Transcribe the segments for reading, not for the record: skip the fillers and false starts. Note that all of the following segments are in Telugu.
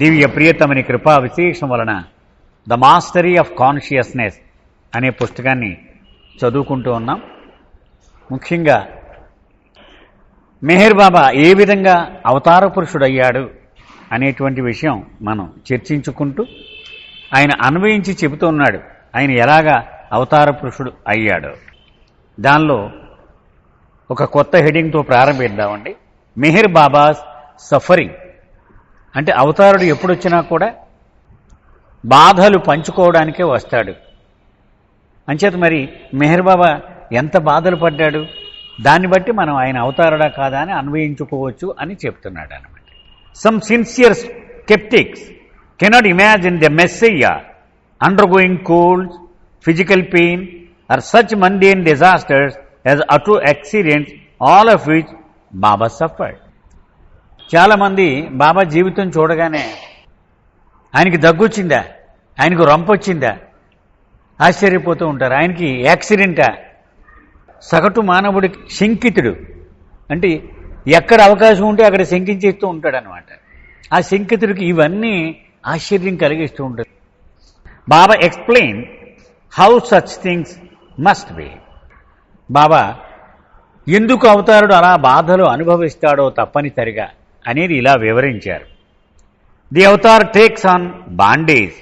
దివ్య ప్రియతమని కృపా విశేషం వలన ద మాస్టరీ ఆఫ్ కాన్షియస్నెస్ అనే పుస్తకాన్ని చదువుకుంటూ ఉన్నాం. ముఖ్యంగా మెహర్ బాబా ఏ విధంగా అవతార పురుషుడయ్యాడు అనేటువంటి విషయం మనం చర్చించుకుంటూ ఆయన అన్వయించి చెబుతూ ఉన్నాడు ఆయన ఎలాగా అవతార పురుషుడు అయ్యాడు. దానిలో ఒక కొత్త హెడింగ్తో ప్రారంభిద్దామండి. మెహర్ బాబాస్ సఫరింగ్ అంటే అవతారుడు ఎప్పుడొచ్చినా కూడా బాధలు పంచుకోవడానికే వస్తాడు. అంచేత మరి మెహర్ బాబా ఎంత బాధలు పడ్డాడు దాన్ని బట్టి మనం ఆయన అవతారుడా కాదా అని అన్వయించుకోవచ్చు అని చెప్తున్నాడు అనమాట. Some sincere sceptics cannot imagine the messiah undergoing cold physical pain or such mundane disasters as auto accidents all of which Baba suffered. చాలామంది బాబా జీవితం చూడగానే ఆయనకి దగ్గొచ్చిందా, ఆయనకు రొంపొచ్చిందా ఆశ్చర్యపోతూ ఉంటారు. ఆయనకి యాక్సిడెంటా, సగటు మానవుడికి శంకితుడు అంటే ఎక్కడ అవకాశం ఉంటే అక్కడ శంకించేస్తూ ఉంటాడనమాట. ఆ శంకితుడికి ఇవన్నీ ఆశ్చర్యం కలిగిస్తూ ఉంటుంది. Baba explain how such things must be. Baba ఎందుకు అవతారుడు అలా బాధలు అనుభవిస్తాడో తప్పనిసరిగా అనేది ఇలా వివరించారు. The avatar takes on bondage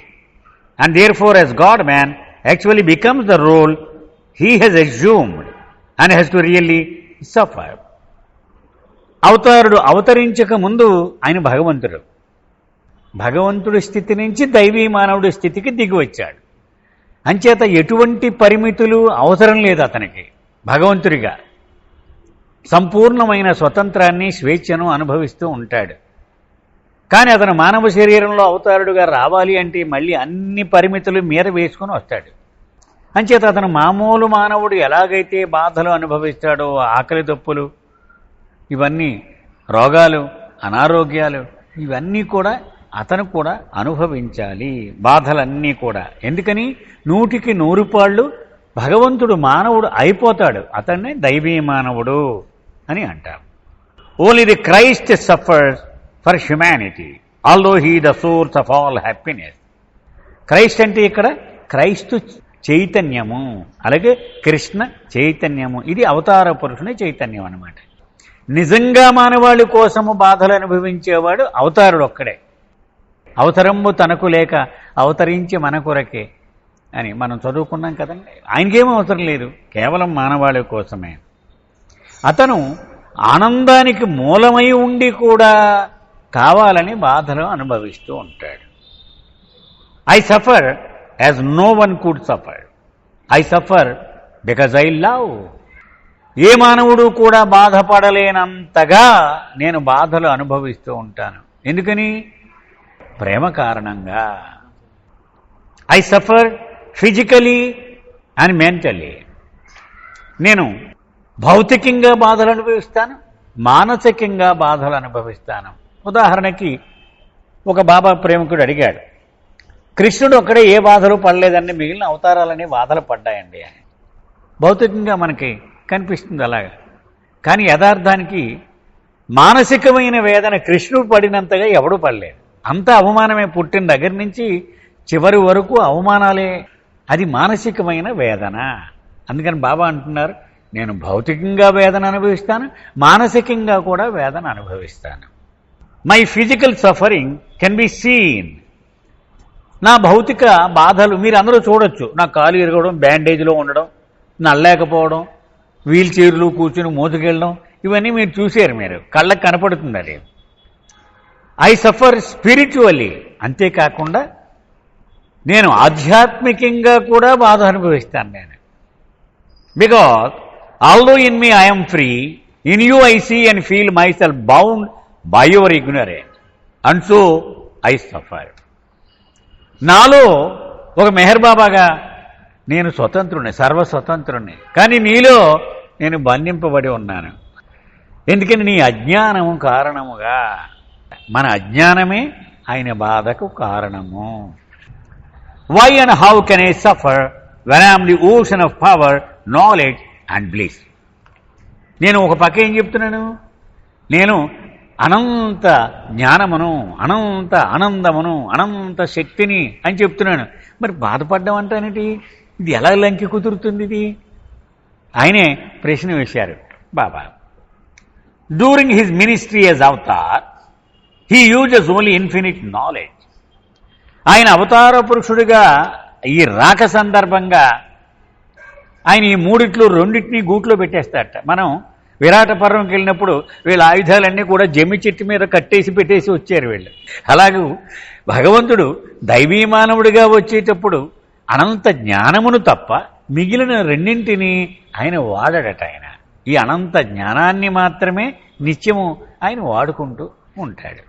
and therefore as God man actually becomes the role he has assumed and has to really suffer. అవతారుడు అవతరించక ముందు ఆయన భగవంతుడు. భగవంతుడి స్థితి నుంచి దైవీ మానవుడి స్థితికి దిగి వచ్చాడు. అంచేత ఎటువంటి పరిమితులు అవసరం లేదు అతనికి. భగవంతుడిగా సంపూర్ణమైన స్వతంత్రాన్ని స్వేచ్ఛను అనుభవిస్తూ ఉంటాడు. కానీ అతను మానవ శరీరంలో అవతారుడుగా రావాలి అంటే మళ్ళీ అన్ని పరిమితులు మీద వేసుకొని వస్తాడు. అంచేత అతను మామూలు మానవుడు ఎలాగైతే బాధలు అనుభవిస్తాడో ఆకలి దప్పులు ఇవన్నీ రోగాలు అనారోగ్యాలు ఇవన్నీ కూడా అతను కూడా అనుభవించాలి. బాధలన్నీ కూడా. ఎందుకని 100కి 100 పాళ్ళు భగవంతుడు మానవుడు అయిపోతాడు. అతన్నే దైవీ మానవుడు అని అంటారు. Only the Christ suffers for humanity although he the source of all happiness. Christ అంటే ఇక్కడ క్రైస్తు చైతన్యము, అలాగే కృష్ణ చైతన్యము. ఇది అవతార పురుషుని చైతన్యం అన్నమాట. నిజంగా మానవాళి కోసము బాధలు అనుభవించేవాడు అవతారుడు ఒక్కడే. అవసరము తనకు లేక అవతరించి మన కొరకే అని మనం చదువుకున్నాం కదండి. ఆయనకేమీ అవసరం లేదు, కేవలం మానవాళి కోసమే. అతను ఆనందానికి మూలమై ఉండి కూడా కావాలని బాధలు అనుభవిస్తూ ఉంటాడు. I suffer as no one could suffer. I suffer because I love. ఏ మానవుడు కూడా బాధపడలేనంతగా నేను బాధలు అనుభవిస్తూ ఉంటాను. ఎందుకని? ప్రేమ కారణంగా. I suffer physically and mentally. నేను భౌతికంగా బాధలు అనుభవిస్తాను, మానసికంగా బాధలు అనుభవిస్తాను. ఉదాహరణకి ఒక బాబా ప్రేమికుడు అడిగాడు, కృష్ణుడు ఒక్కడే ఏ బాధలు పడలేదండి, మిగిలిన అవతారాలన్నీ బాధలు పడ్డాయండి. భౌతికంగా మనకి కనిపిస్తుంది అలాగా. కానీ యథార్థానికి మానసికమైన వేదన కృష్ణుడు పడినంతగా ఎవడూ పడలేదు. అంతా అవమానమే. పుట్టిన దగ్గర నుంచి చివరి వరకు అవమానాలే. అది మానసికమైన వేదన. అందుకని బాబా అంటున్నారు, నేను భౌతికంగా వేదన అనుభవిస్తాను, మానసికంగా కూడా వేదన అనుభవిస్తాను. My physical suffering can be seen. నా భౌతిక బాధలు మీరు అందరూ చూడొచ్చు. నా కాలు ఇరగడం, బ్యాండేజ్లో ఉండడం, నల్లేకపోవడం, వీల్ చైర్లు కూర్చుని మోసుకెళ్ళడం, ఇవన్నీ మీరు చూశారు. మీరు కళ్ళకు కనపడుతుంది అది. I suffer spiritually. అంతేకాకుండా నేను ఆధ్యాత్మికంగా కూడా బాధ అనుభవిస్తాను నేను. Because although in me I'm free, in you I see and feel myself bound by your ignorance and so I suffer. నాలో ఒక మెహర్ బాబాగా నేను స్వతంత్రుని, సర్వస్వతంత్రుని. కానీ నీలో నేను బంధింపబడి ఉన్నాను. ఎందుకని? నీ అజ్ఞానము కారణముగా. మన అజ్ఞానమే ఆయన బాధకు కారణము. Why and how can I suffer when I'm the ocean of power, knowledge and bliss. నేను ఒక పక్క ఏం చెప్తున్నాను, నేను అనంత జ్ఞానమును, అనంత ఆనందమును, అనంత శక్తిని అని చెప్తున్నాను. మరి బాధపడ్డం అంటానేటి? ఇది ఎలా లంకి కుదురుతుంది ఇది? ఆయనే ప్రశ్న వేశారు Baba. During his ministry as avatar he uses only infinite knowledge. ఆయన అవతార పురుషుడిగా ఈ రాక సందర్భంగా ఆయన ఈ మూడిట్లో రెండింటినీ గూట్లో పెట్టేస్తాడట. మనం విరాట పర్వంకి వెళ్ళినప్పుడు వీళ్ళ ఆయుధాలన్నీ కూడా జమ్మి చెట్టు మీద కట్టేసి పెట్టేసి వచ్చారు వీళ్ళు. అలాగే భగవంతుడు దైవీ మానవుడిగా వచ్చేటప్పుడు అనంత జ్ఞానమును తప్ప మిగిలిన రెండింటినీ ఆయన వాడడట. ఆయన ఈ అనంత జ్ఞానాన్ని మాత్రమే నిత్యము ఆయన వాడుకుంటూ ఉంటాడు.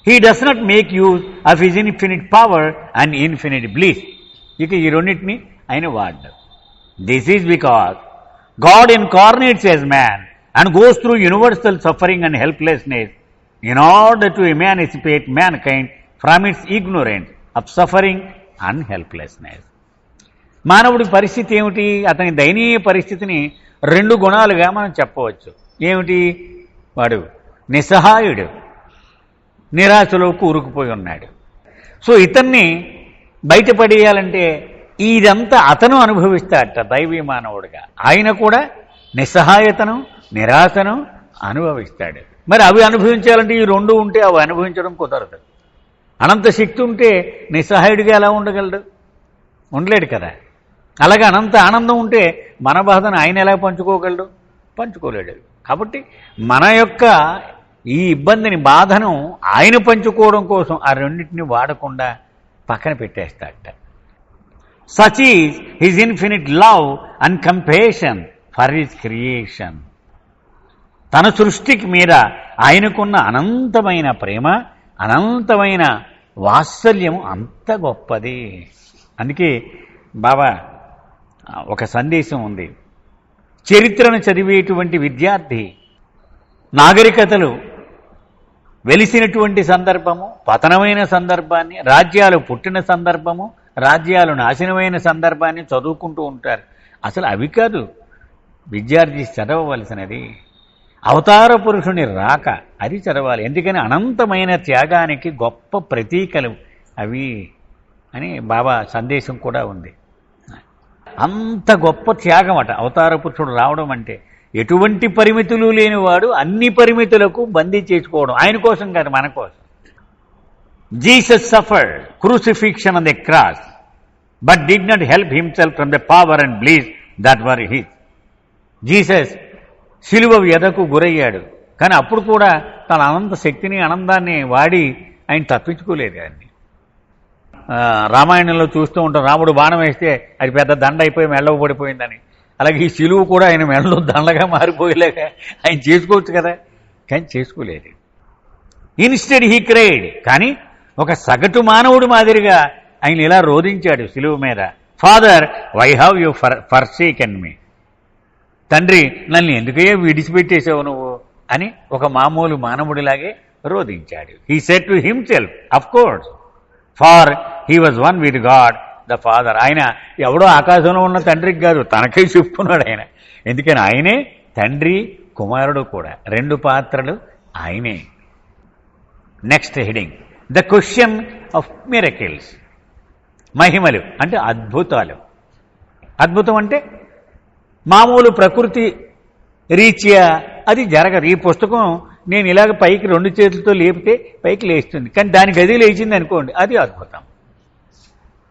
He does not make use of his infinite power and infinite bliss. ఇక ఈ రెండింటినీ ఆయన వాడ్డాడు. This is because God incarnates as man and goes through universal suffering and helplessness in order to emancipate mankind from its ignorance of suffering and helplessness. మానవుడి పరిస్థితి ఏమిటి? అతని దయనీయ పరిస్థితిని రెండు గుణాలుగా మనం చెప్పవచ్చు. ఏమిటి? వాడు నిస్సహాయుడు, నిరాశలో కూరుకుపోయి ఉన్నాడు. సో ఇతన్ని బయటపడేయాలంటే ఇదంతా అతను అనుభవిస్తాడట దైవీ మానవుడిగా. ఆయన కూడా నిస్సహాయతను, నిరాశను అనుభవిస్తాడు. మరి అవి అనుభవించాలంటే ఈ రెండు ఉంటే అవి అనుభవించడం కుదరదు. అనంత శక్తి ఉంటే నిస్సహాయుడిగా ఎలా ఉండగలడు? ఉండలేడు కదా. అలాగే అనంత ఆనందం ఉంటే మన బాధను ఆయన ఎలా పంచుకోగలడు? పంచుకోలేడు. కాబట్టి మన యొక్క ఈ ఇబ్బందిని, బాధను ఆయన పంచుకోవడం కోసం ఆ రెండింటిని వాడకుండా పక్కన పెట్టేస్తాడట. Such is his infinite love and compassion for his creation. తన సృష్టికి మీద ఆయనకున్న అనంతమైన ప్రేమ, అనంతమైన వాత్సల్యం అంత గొప్పది. అందుకే బాబా ఒక సందేశం ఉంది. చరిత్రను చదివేటువంటి విద్యార్థి నాగరికతలు వెలిసినటువంటి సందర్భము, పతనమైన సందర్భాన్ని, రాజ్యాలు పుట్టిన సందర్భము, రాజ్యాలు నాశనమైన సందర్భాన్ని చదువుకుంటూ ఉంటారు. అసలు అవి కాదు విద్యార్థి చదవవలసినది. అవతార పురుషుని రాక అది చదవాలి. ఎందుకని అనంతమైన త్యాగానికి గొప్ప ప్రతీకలు అవి అని బాబా సందేశం కూడా ఉంది. అంత గొప్ప త్యాగం అట అవతార పురుషుడు రావడం అంటే. ఎటువంటి పరిమితులు లేనివాడు అన్ని పరిమితులకు బందీ చేసుకోవడం. ఆయన కోసం కాదు, మన కోసం. Jesus suffered crucifixion on the cross, but did not help himself from the power and bliss that were his. Jesus శిలువ వ్యధకు గురయ్యాడు, కానీ అప్పుడు కూడా తన అనంత శక్తిని, ఆనందాన్ని వాడి ఆయన తప్పించుకోలేదు. ఆయన్ని రామాయణంలో చూస్తూ ఉంటాం, రాముడు బాణం వేస్తే అది పెద్ద దండ అయిపోయి మెళ్ళకు పడిపోయిందని. అలాగే ఈ శిలువ కూడా ఆయన మెళ్ళలో దండగా మారిపోయేలాగ ఆయన చేసుకోవచ్చు కదా, కానీ చేసుకోలేదు. ఇన్స్టెడ్ హీ క్రైడ్, కానీ ఒక సగటు మానవుడి మాదిరిగా ఆయన ఇలా రోధించాడు శిలువ మీద. Father, why have you forsaken me? తండ్రి, నన్ను ఎందుకయ్యా విడిచిపెట్టేసావు నువ్వు అని ఒక మామూలు మానవుడిలాగే రోధించాడు. He said to himself, of course, for he was one with God the father. ఆయన ఎవడో ఆకాశంలో ఉన్న తండ్రికి కాదు, తనకే చెప్పుకున్నాడు ఆయన. ఎందుకని ఆయనే తండ్రి, కుమారుడు కూడా, రెండు పాత్రలు ఆయనే. Next heading, the question of miracles. మహిమలు అంటే అద్భుతాలు. అద్భుతం అంటే మామూలు ప్రకృతి రీత్యా అది జరగదు. ఈ పుస్తకం నేను ఇలాగ పైకి రెండు చేతులతో లేపితే పైకి లేస్తుంది, కానీ దానికి అది లేచింది అనుకోండి, అది అద్భుతం.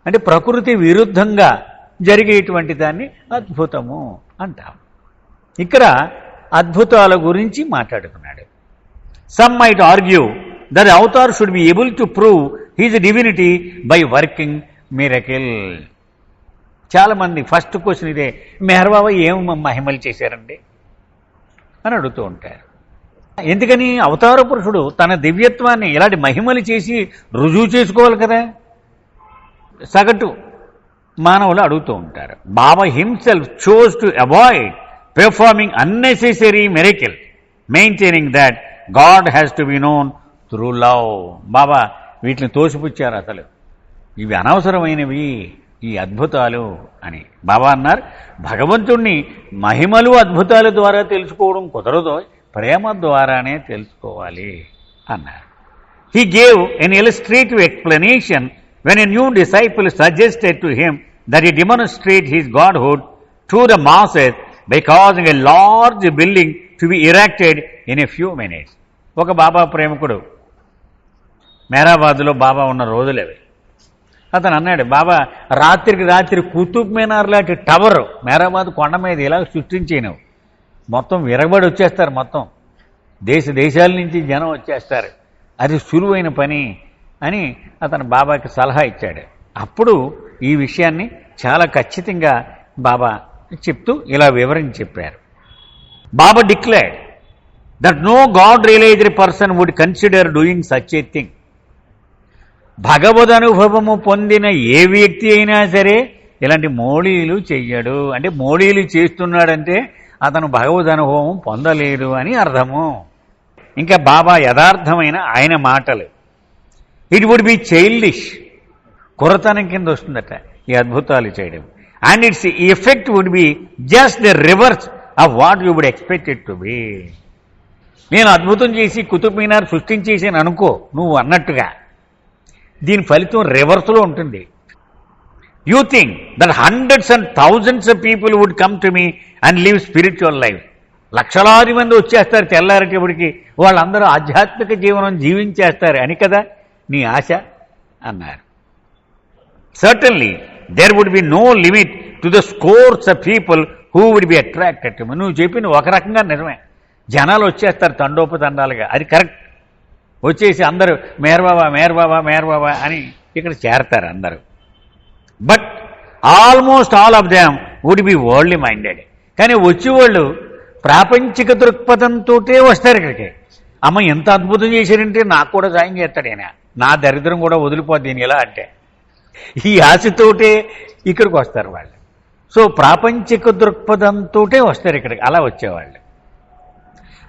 అంటే ప్రకృతి విరుద్ధంగా జరిగేటువంటి దాన్ని అద్భుతము అంటాం. ఇక్కడ అద్భుతాల గురించి మాట్లాడుతున్నాడు. Some might argue that the avatar should be able to prove his divinity by working miracle. చాలా మంది ఫస్ట్ క్వశ్చన్ ఇదే, మెహర్ బాబా ఏం మహిమలు చేశారండి అని అడుగుతూ ఉంటారు. ఎందుకని? అవతార పురుషుడు తన దివ్యత్వాన్ని ఇలాంటి మహిమలు చేసి రుజువు చేసుకోవాలి కదా. సగటు మానవులు అడుగుతూ ఉంటారు. బాబా himself chose to avoid performing unnecessary miracle, maintaining that God has to be known through love. బాబా వీటిని తోసిపుచ్చారు. అసలు ఇవి అనవసరమైనవి ఈ అద్భుతాలు అని బాబా అన్నారు. భగవంతుణ్ణి మహిమలు, అద్భుతాల ద్వారా తెలుసుకోవడం కుదరదు. ప్రేమ ద్వారానే తెలుసుకోవాలి అన్నారు. He gave an illustrative explanation when a new disciple suggested to him that he demonstrate his godhood to the masses by causing a large building to be erected in a few minutes. ఒక బాబా ప్రేమికుడు, మేరాబాద్లో బాబా ఉన్న రోజులవి, అతను అన్నాడు, బాబా రాత్రికి రాత్రి కుతుబ్ మినార్ లాంటి టవర్ మేరాబాద్ కొండ మీద ఇలా సృష్టించినవు, మొత్తం విరగబడి వచ్చేస్తారు, మొత్తం దేశాల నుంచి జనం వచ్చేస్తారు, అది సులువైన పని అని అతను బాబాకి సలహా ఇచ్చాడు. అప్పుడు ఈ విషయాన్ని చాలా ఖచ్చితంగా బాబా చెప్తూ ఇలా వివరించి చెప్పారు. Baba declared that no God realised person would consider doing such a thing. భగవద్ అనుభవము పొందిన ఏ వ్యక్తి అయినా సరే ఇలాంటి మోళీలు చెయ్యడు. అంటే మోళీలు చేస్తున్నాడంటే అతను భగవద్ అనుభవం పొందలేడు అని అర్థము. ఇంకా బాబా యథార్థమైన ఆయన మాటలు, ఇట్ వుడ్ బి చైల్డిష్, కురతనం కింద వస్తుందట ఈ అద్భుతాలు చేయడం. And its effect would be just the reverse of what you would expect it to be. నేను అద్భుతం చేసి కుతుబ్ మినార్ సృష్టించేసాను అనుకో నువ్వు అన్నట్టుగా, దీని ఫలితం రివర్స్లో ఉంటుంది. You think that hundreds and thousands of people would come to me and live spiritual life. లక్షలాది మంది వచ్చేస్తారు తెల్లారేటప్పటికి, వాళ్ళందరూ ఆధ్యాత్మిక జీవనం జీవించేస్తారు అని కదా నీ ఆశ అన్నారు. Certainly there would be no limit to the scores of people who would be attracted to me. నువ్వు చెప్పింది ఒక రకంగా నిజమే, జనాలు వచ్చేస్తారు తండోపతండాలుగా, అది కరెక్ట్. వచ్చేసి అందరూ మేర్ బాబా మేర్ బాబా మేర్ బాబా అని ఇక్కడ చేరతారు అందరూ. But almost all of them would be worldly minded. కానీ వచ్చేవాళ్ళు ప్రాపంచిక దృక్పథంతో వస్తారు ఇక్కడికి. అమ్మ ఎంత అద్భుతం చేశారంటే నాకు కూడా సాయం చేస్తాడు ఆయన, నా దరిద్రం కూడా వదిలిపోద్ది దీని ఎలా అంటే, ఈ ఆశతోటే ఇక్కడికి వస్తారు వాళ్ళు. సో ప్రాపంచిక దృక్పథంతో వస్తారు ఇక్కడికి, అలా వచ్చేవాళ్ళు.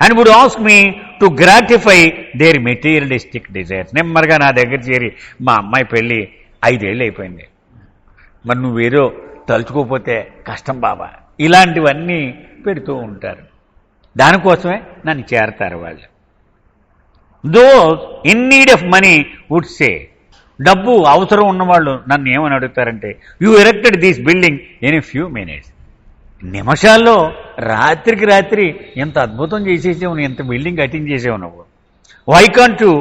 And would ask me to gratify their materialistic desires. నెమ్మదిగా నా దగ్గర చేరి, మా అమ్మాయి పెళ్ళి 5 ఏళ్ళు అయిపోయింది, మరి నువ్వేదో తలుచుకోకపోతే కష్టం బాబా, ఇలాంటివన్నీ పెడుతూ ఉంటారు. దానికోసమే నన్ను చేరతారు వాళ్ళు. Those in need of money would say, డబ్బు అవసరం ఉన్నవాళ్ళు నన్ను ఏమని అడుగుతారంటే, you erected this building in a few minutes. నిమిషాల్లో రాత్రికి రాత్రి ఎంత అద్భుతం చేసేసావు, నువ్వు ఎంత బిల్డింగ్ కట్టించేసావు నువ్వు. Why can't you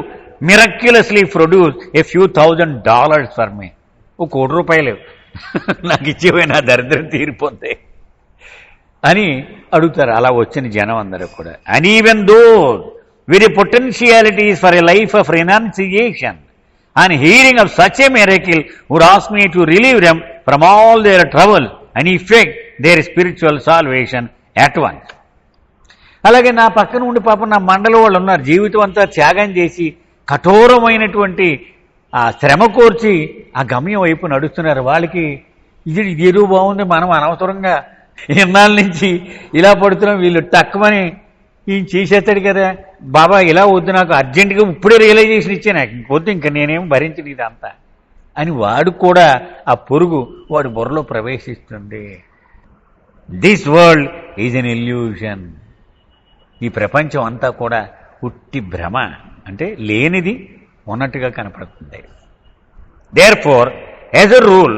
miraculously produce a few $1,000 for me. ₹1,00,00,000 నాకు ఇచ్చేవే, నా దరిద్రం తీరిపోతే అని అడుగుతారు అలా వచ్చిన జనం అందరూ కూడా. And even though with potentialities for a life of renunciation and hearing of such a miracle would ask me to relieve them from all their trouble and effect their spiritual salvation at once. అలాగే నా పక్కన ఉండి పాపం నా మండలి వాళ్ళు ఉన్నారు, జీవితం అంతా త్యాగం చేసి కఠోరమైనటువంటి ఆ శ్రమ కోర్చి ఆ గమ్యం వైపు నడుస్తున్నారు. వాళ్ళకి ఇది ఏదో బాగుంది, మనం అనవసరంగా ఇన్నాళ్ళ నుంచి ఇలా పడుతున్నాం, వీళ్ళు తక్కువని ఈయన చేసేస్తాడు కదా బాబా, ఇలా వద్దు, నాకు అర్జెంటుగా ఇప్పుడే రియలైజేషన్ ఇచ్చే, నాకు ఇంకొద్దు, ఇంకా నేనేం భరించను ఇదంతా అని వాడు కూడా ఆ పురుగు వాడి బుర్రలో ప్రవేశిస్తుంది. This world is an illusion. ఈ ప్రపంచం అంతా కూడా ఉట్టి భ్రమ, అంటే లేనిది ఉన్నట్టుగా కనపడుతుంది. Therefore as a rule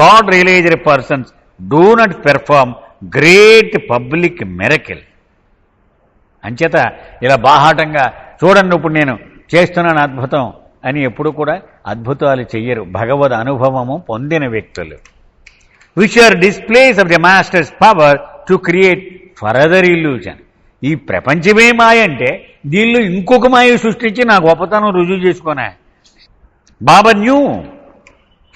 God realised persons do not perform great public miracle. అంచేత ఇలా బాహాటంగా చూడండి ఇప్పుడు నేను చేస్తున్నాను అద్భుతం అని ఎప్పుడు కూడా అద్భుతాలు చెయ్యరు భగవద్ అనుభవము పొందిన వ్యక్తులు. Which are displays of the master's power to create further illusion. ఈ ప్రపంచమే మాయ అంటే దీనిలో ఇంకొక మాయ సృష్టించి నా గొప్పతనం రుజువు చేసుకున్నా. Baba knew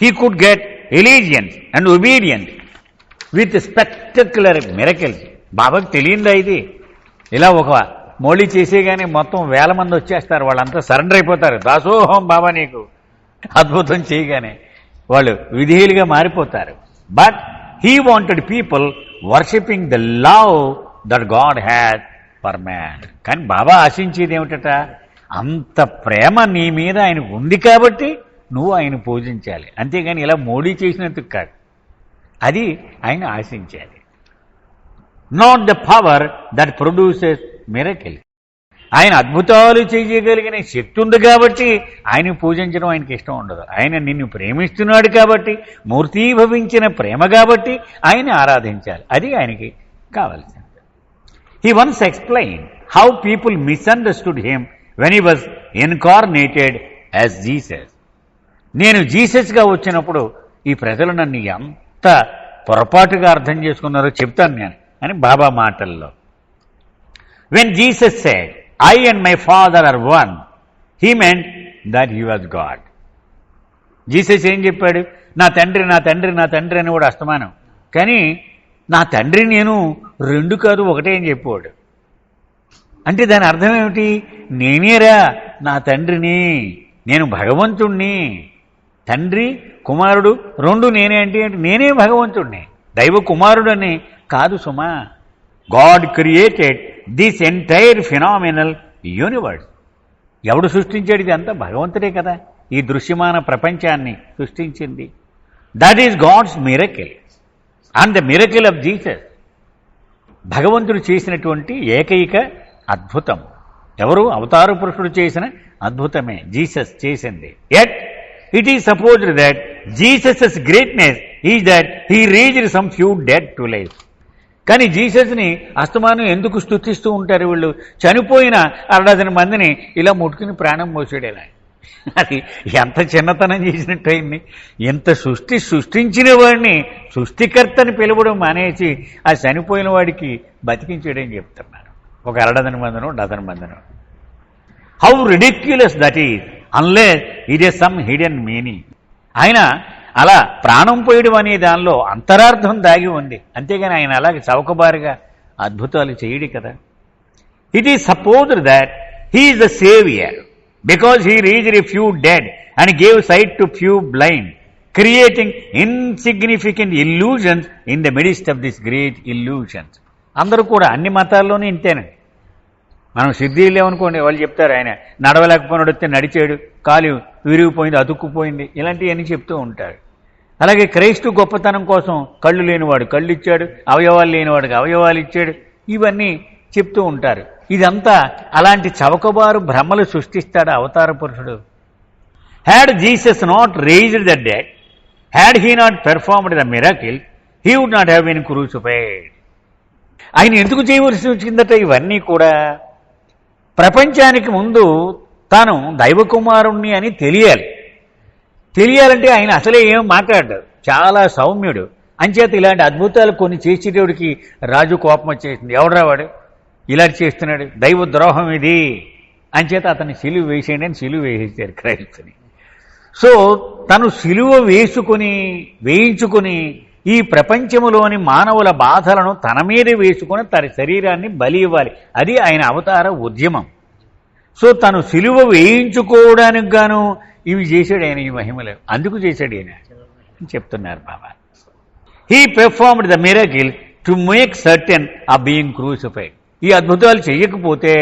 he could get allegiance and obedience with spectacular miracles. బాబాకి తెలియందా ఇది? ఇలా ఒక మోళీ చేసేగానే మొత్తం 1000 మంది వచ్చేస్తారు, వాళ్ళంతా సరెండర్ అయిపోతారు, దాసోహం బాబా నీకు అద్భుతం చేయగానే వాళ్ళు విధేయులుగా మారిపోతారు. But he wanted people worshipping the love that God had for man. కానీ బాబా ఆశించేది ఏమిటట, అంత ప్రేమ నీ మీద ఆయనకు ఉంది కాబట్టి నువ్వు ఆయన పూజించాలి, అంతేగాని ఇలా మోడీ చేసినందుకు కాదు. అది ఆయన ఆశించేది. Not the power that produces miracle. ఆయన అద్భుతాలు చేయగలిగిన శక్తి ఉంది కాబట్టి ఆయన పూజించడం ఆయనకి ఇష్టం ఉండదు. ఆయన నిన్ను ప్రేమిస్తున్నాడు కాబట్టి, మూర్తీభవించిన ప్రేమ కాబట్టి ఆయన ఆరాధించాలి. అది ఆయనకి కావాల్సింది. He once explain how people misunderstood him when he was incarnated as Jesus. నేను జీసస్గా వచ్చినప్పుడు ఈ ప్రజలు నన్ను ఎంత పొరపాటుగా అర్థం చేసుకున్నారో చెప్తాను నేను అని బాబా మాటల్లో. When Jesus said I and my Father are one, he meant that he was God. Jesus ఏం చెప్పాడు? నా తండ్రి నా తండ్రి నా తండ్రి అని కూడా అస్తమానం, కానీ నా తండ్రి నేను రెండు కాదు ఒకటే అని చెప్పాడు. అంటే దాని అర్థం ఏమిటి? నేనేరా నా తండ్రిని, నేను భగవంతుణ్ణి. తండ్రి కుమారుడు రెండు నేనే అంటే నేనే భగవంతుణ్ణి, దైవ కుమారుడని కాదు సుమా. God created this entire phenomenal universe. ఎవడు సృష్టించాడు? ఇది అంతా భగవంతుడే కదా ఈ దృశ్యమాన ప్రపంచాన్ని సృష్టించింది. That is God's miracle and the miracle of Jesus. భగవంతుడు చేసినటువంటి ఏకైక అద్భుతం ఎవరు? అవతార పురుషుడు చేసిన అద్భుతమే జీసస్ చేసింది. At it is supposed that Jesus greatness is that he raised some few dead to life. కానీ జీసస్ని అస్తమానం ఎందుకు స్తుతిస్తూ ఉంటారు వీళ్ళు? చనిపోయిన 6 మందిని ఇలా ముట్టుకుని ప్రాణం పోసాడేలా. అది ఎంత చిన్నతనం చేసినట్టయింది. ఎంత సృష్టించిన వాడిని సృష్టికర్తని పిలవడం మానేసి ఆ చనిపోయిన వాడికి బతికించాడని చెప్తున్నారు. ఒక 6 మందినో 10 మందినో. How ridiculous that is unless it is some hidden meaning. ఆయన అలా ప్రాణం పోయడం అనే దానిలో అంతరార్థం దాగి ఉంది, అంతేగాని ఆయన అలాగే చౌకబారుగా అద్భుతాలు చేయడు కదా. It is supposed that he is the saviour because he raised a few dead and gave sight to few blind, creating insignificant illusions in the midst of this great illusions. అందరూ కూడా అన్ని మతాల్లోనే ఇంతేనండి. మనం సిద్ధి లేవనుకోండి, వాళ్ళు చెప్తారు ఆయన నడవలేకపోయినాడు వస్తే నడిచాడు, కాలు విరిగిపోయింది, అతుక్కుపోయింది, ఇలాంటివన్నీ చెప్తూ ఉంటారు. అలాగే క్రైస్తు గొప్పతనం కోసం కళ్ళు లేనివాడు కళ్ళు ఇచ్చాడు, అవయవాలు లేనివాడికి అవయవాలు ఇచ్చాడు, ఇవన్నీ చెప్తూ ఉంటారు. ఇదంతా అలాంటి చవకబారు భ్రమలు సృష్టిస్తాడు అవతార పురుషుడు. Had Jesus not raised the dead, had he not performed the miracle, he would not have been crucified. ఆయన ఎందుకు చేయవలసి వచ్చిందట ఇవన్నీ కూడా? ప్రపంచానికి ముందు తాను దైవకుమారుణ్ణి అని తెలియాలంటే ఆయన అసలే ఏం మాట్లాడాడు, చాలా సౌమ్యుడు. అంచేత ఇలాంటి అద్భుతాలు కొన్ని చేసేటోడికి రాజు కోపం వచ్చేసింది. ఎవడరా వాడు ఇలా చేస్తున్నాడు, దైవ ద్రోహం ఇది. అంచేత అతన్ని సిలువ వేసేయండి అని సిలువ వేసేసారు క్రైస్తుని. సో తను సిలువ వేయించుకుని ఈ ప్రపంచములోని మానవుల బాధలను తన మీద వేసుకుని తన శరీరాన్ని బలి ఇవ్వాలి. అది ఆయన అవతార ఉద్యమం. సో తను సిలువ వేయించుకోవడానికి గాను ఇవి చేశాడు ఆయన, ఈ మహిమలు అందుకు చేశాడు ఆయన అని చెప్తున్నారు Baba. He performed the miracle to make certain of being crucified. ఈ అద్భుతాలు చేయకపోతే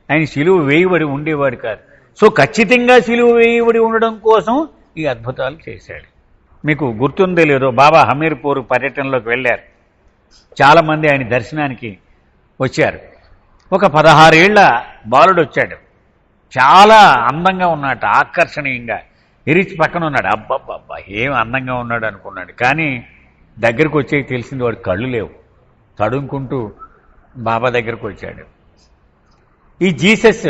ఆయన సిలువ వేయబడి ఉండేవాడు కాదు. సో ఖచ్చితంగా సిలువ వేయబడి ఉండడం కోసం ఈ అద్భుతాలు చేశాడు. మీకు గుర్తుందో లేదో, బాబా హమీర్పూర్ పర్యటనలోకి వెళ్ళారు. చాలామంది ఆయన దర్శనానికి వచ్చారు. ఒక 16 ఏళ్ల బాలుడు వచ్చాడు. చాలా అందంగా ఉన్నాడు, ఆకర్షణీయంగా. ఇరిచి పక్కన ఉన్నాడు. అబ్బబ్బబ్బా ఏం అందంగా ఉన్నాడు అనుకున్నాడు. కానీ దగ్గరకు వచ్చేకి తెలిసింది వాడు కళ్ళు లేవు. తడుముకుంటూ బాబా దగ్గరకు వచ్చాడు. ఈ జీసస్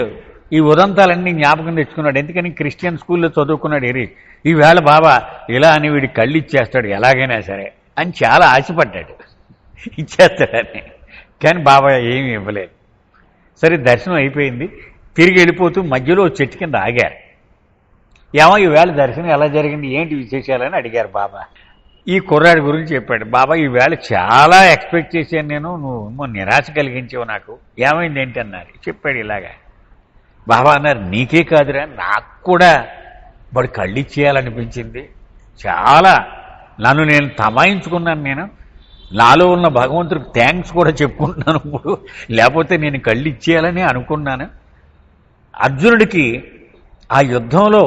ఈ ఉదంతాలన్నీ జ్ఞాపకం తెచ్చుకున్నాడు. ఎందుకని క్రిస్టియన్ స్కూల్లో చదువుకున్నాడు ఇరిచ్. ఈవేళ బాబా ఇలా అని వీడి కళ్ళు ఇచ్చేస్తాడు ఎలాగైనా సరే అని చాలా ఆశపడ్డాడు, ఇచ్చేస్తాడని. కానీ బాబా ఏమీ ఇవ్వలేదు. సరే దర్శనం అయిపోయింది. తిరిగి వెళ్ళిపోతూ మధ్యలో చెట్టు కింద ఆగారు. ఏమో ఈవేళ దర్శనం ఎలా జరిగింది, ఏంటి విశేషాలని అడిగారు బాబా. ఈ కుర్రాడి గురించి చెప్పాడు. బాబా ఈవేళ చాలా ఎక్స్పెక్ట్ చేశాను నేను, నువ్వు నిరాశ కలిగించావు నాకు, ఏమైంది ఏంటి అన్నారు. చెప్పాడు ఇలాగా. బాబా అన్నారు, నీకే కాదురా నాకు కూడా వాడు కళ్ళు ఇచ్చేయాలనిపించింది. చాలా నన్ను నేను తమాయించుకున్నాను. నేను నాలో ఉన్న భగవంతుడికి థ్యాంక్స్ కూడా చెప్పుకుంటున్నాను ఇప్పుడు, లేకపోతే నేను కళ్ళు ఇచ్చేయాలని అనుకున్నాను. అర్జునుడికి ఆ యుద్ధంలో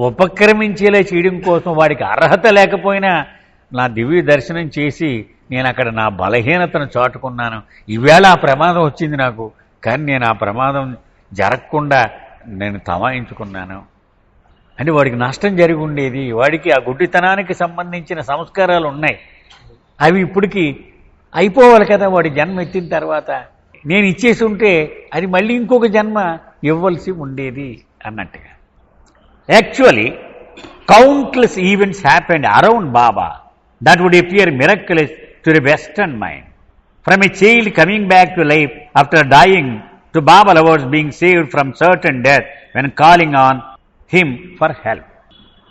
ఉపక్రమించేలా చేయడం కోసం వాడికి అర్హత లేకపోయినా నా దివ్య దర్శనం చేసి నేను అక్కడ నా బలహీనతను చాటుకున్నాను. ఈవేళ ఆ ప్రమాదం వచ్చింది నాకు, కానీ నేను ఆ ప్రమాదం జరగకుండా నేను తమాయించుకున్నాను అంటే వాడికి నష్టం జరిగి ఉండేది. వాడికి ఆ గుడ్డితనానికి సంబంధించిన సంస్కారాలు ఉన్నాయి, అవి ఇప్పటికి అయిపోవాలి కదా. వాడి జన్మ ఎత్తిన తర్వాత నేను ఇచ్చేసి ఉంటే అది మళ్ళీ ఇంకొక జన్మ ఇవ్వాల్సి ఉండేది అన్నట్టుగా. Actually countless events happened around Baba that would appear miraculous to the Western mind. From a child coming back to life after dying, to Baba lovers being saved from certain death when calling on him for help.